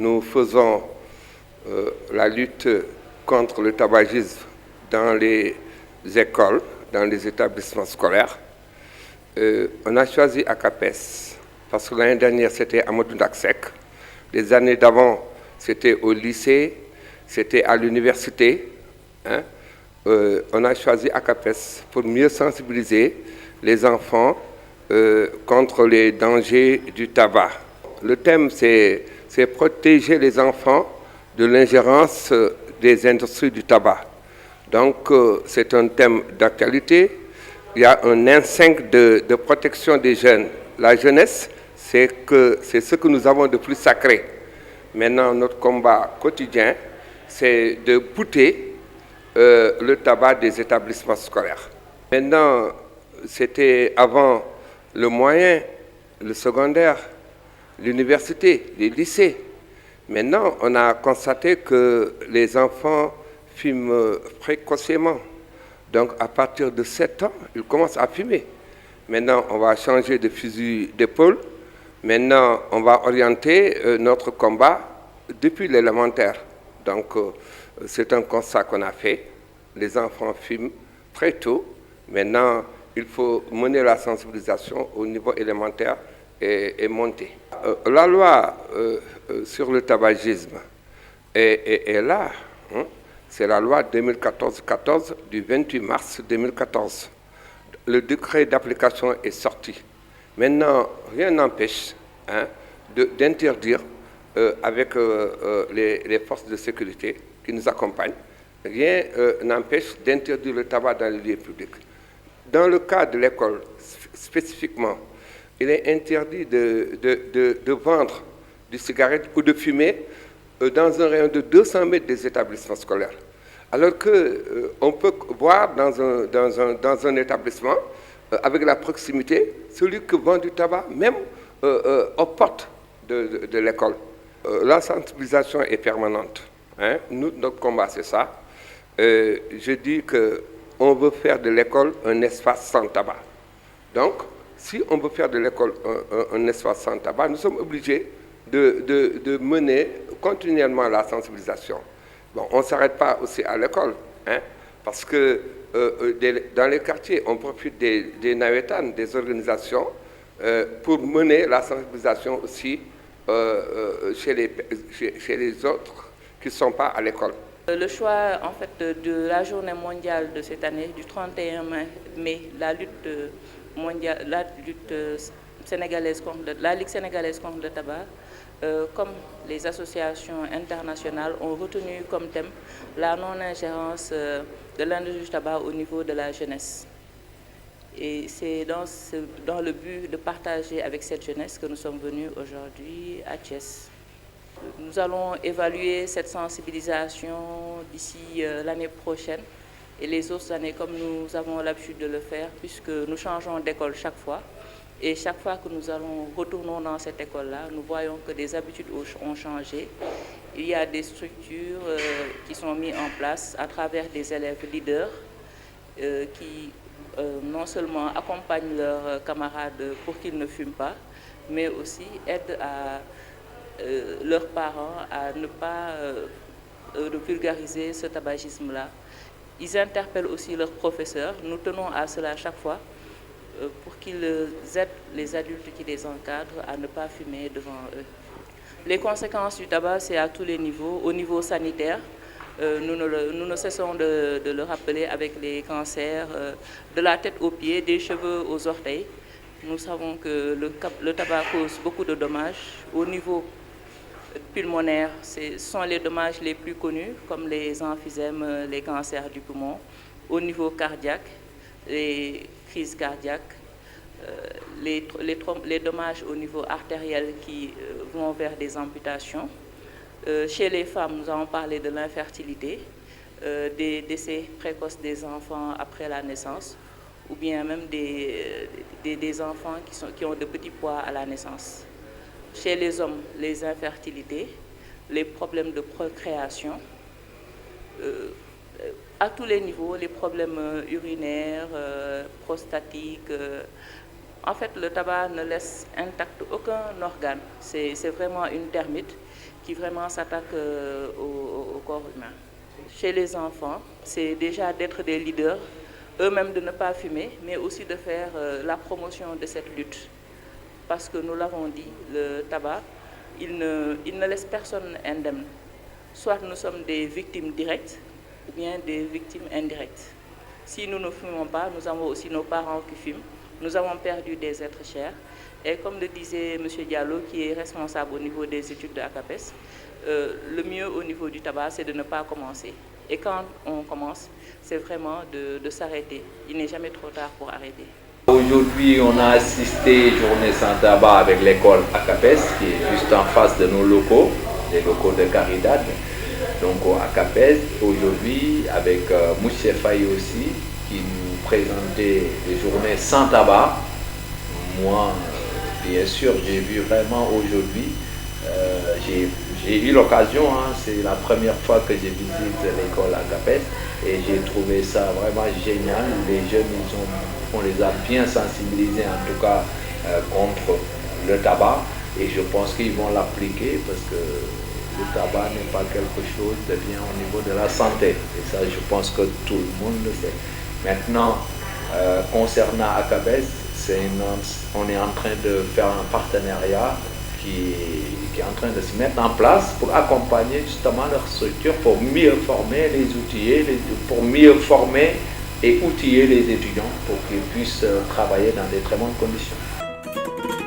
nous faisons la lutte contre le tabagisme dans les écoles, dans les établissements scolaires. On a choisi ACAPES parce que l'année dernière, c'était Amadou Daksek. Les années d'avant, c'était au lycée, c'était à l'université. On a choisi ACAPES pour mieux sensibiliser les enfants contre les dangers du tabac. Le thème, c'est protéger les enfants de l'ingérence des industries du tabac. Donc, c'est un thème d'actualité. Il y a un instinct de protection des jeunes. La jeunesse, c'est ce que nous avons de plus sacré. Maintenant, notre combat quotidien, c'est de bouter le tabac des établissements scolaires. Maintenant, c'était avant le moyen, le secondaire, l'université, les lycées. Maintenant, on a constaté que les enfants fument précocement. Donc, à partir de 7 ans, ils commencent à fumer. Maintenant, on va changer de fusil d'épaule. Maintenant, on va orienter notre combat depuis l'élémentaire. Donc, c'est un constat qu'on a fait. Les enfants fument très tôt. Maintenant, il faut mener la sensibilisation au niveau élémentaire et monter. La loi sur le tabagisme est là. C'est la loi 2014-14 du 28 mars 2014. Le décret d'application est sorti. Maintenant, rien n'empêche d'interdire avec les forces de sécurité qui nous accompagnent, rien n'empêche d'interdire le tabac dans les lieux publics. Dans le cas de l'école, spécifiquement, il est interdit de vendre des cigarettes ou de fumer dans un rayon de 200 mètres des établissements scolaires. Alors qu'on peut voir dans un établissement, avec la proximité, celui qui vend du tabac, même aux portes de l'école. La sensibilisation est permanente. Notre combat, c'est ça. Je dis qu'on veut faire de l'école un espace sans tabac. Donc, si on veut faire de l'école un espace sans tabac, nous sommes obligés de mener continuellement la sensibilisation. Bon, on ne s'arrête pas aussi à l'école, parce que dans les quartiers, on profite des navétanes, des organisations, pour mener la sensibilisation aussi chez les autres qui ne sont pas à l'école. Le choix en fait de la journée mondiale de cette année, du 31 mai, la lutte sénégalaise la Ligue sénégalaise contre le tabac, comme les associations internationales ont retenu comme thème la non-ingérence de l'industrie du tabac au niveau de la jeunesse. Et c'est dans le but de partager avec cette jeunesse que nous sommes venus aujourd'hui à Thiès. Nous allons évaluer cette sensibilisation d'ici l'année prochaine et les autres années comme nous avons l'habitude de le faire, puisque nous changeons d'école chaque fois. Et chaque fois que nous retournons dans cette école-là, nous voyons que des habitudes ont changé. Il y a des structures qui sont mises en place à travers des élèves leaders qui non seulement accompagnent leurs camarades pour qu'ils ne fument pas, mais aussi aident leurs parents à ne pas vulgariser ce tabagisme-là. Ils interpellent aussi leurs professeurs. Nous tenons à cela chaque fois pour qu'ils aident les adultes qui les encadrent à ne pas fumer devant eux. Les conséquences du tabac, c'est à tous les niveaux. Au niveau sanitaire, nous ne cessons de le rappeler avec les cancers de la tête aux pieds, des cheveux aux orteils. Nous savons que le tabac cause beaucoup de dommages. Au niveau pulmonaire, ce sont les dommages les plus connus, comme les emphysèmes, les cancers du poumon. Au niveau cardiaque, les crises cardiaques, les dommages au niveau artériel qui vont vers des amputations. Chez les femmes, nous avons parlé de l'infertilité, des décès précoces des enfants après la naissance, ou bien même des enfants qui ont de petits poids à la naissance. Chez les hommes, les infertilités, les problèmes de procréation, à tous les niveaux, les problèmes urinaires, prostatiques. En fait, le tabac ne laisse intact aucun organe. C'est vraiment une termite qui vraiment s'attaquent au corps humain. Chez les enfants, c'est déjà d'être des leaders, eux-mêmes de ne pas fumer, mais aussi de faire la promotion de cette lutte. Parce que nous l'avons dit, le tabac, il ne laisse personne indemne. Soit nous sommes des victimes directes ou bien des victimes indirectes. Si nous ne fumons pas, nous avons aussi nos parents qui fument. Nous avons perdu des êtres chers. Et comme le disait M. Diallo, qui est responsable au niveau des études de ACAPES, le mieux au niveau du tabac, c'est de ne pas commencer. Et quand on commence, c'est vraiment de s'arrêter. Il n'est jamais trop tard pour arrêter. Aujourd'hui, on a assisté Journée sans tabac avec l'école ACAPES, qui est juste en face de nos locaux, les locaux de Caridad. Donc au ACAPES, aujourd'hui, avec Mouché Faye aussi, qui nous présentait les Journées sans tabac. Moi, bien sûr, j'ai vu vraiment aujourd'hui, j'ai eu l'occasion, c'est la première fois que je visite l'école ACAPES et j'ai trouvé ça vraiment génial. Les jeunes, on les a bien sensibilisés en tout cas contre le tabac et je pense qu'ils vont l'appliquer parce que le tabac n'est pas quelque chose de bien au niveau de la santé. Et ça, je pense que tout le monde le sait. Maintenant, concernant ACAPES, on est en train de faire un partenariat qui est en train de se mettre en place pour accompagner justement leur structure, pour mieux former les outillés, pour mieux former et outiller les étudiants pour qu'ils puissent travailler dans de très bonnes conditions.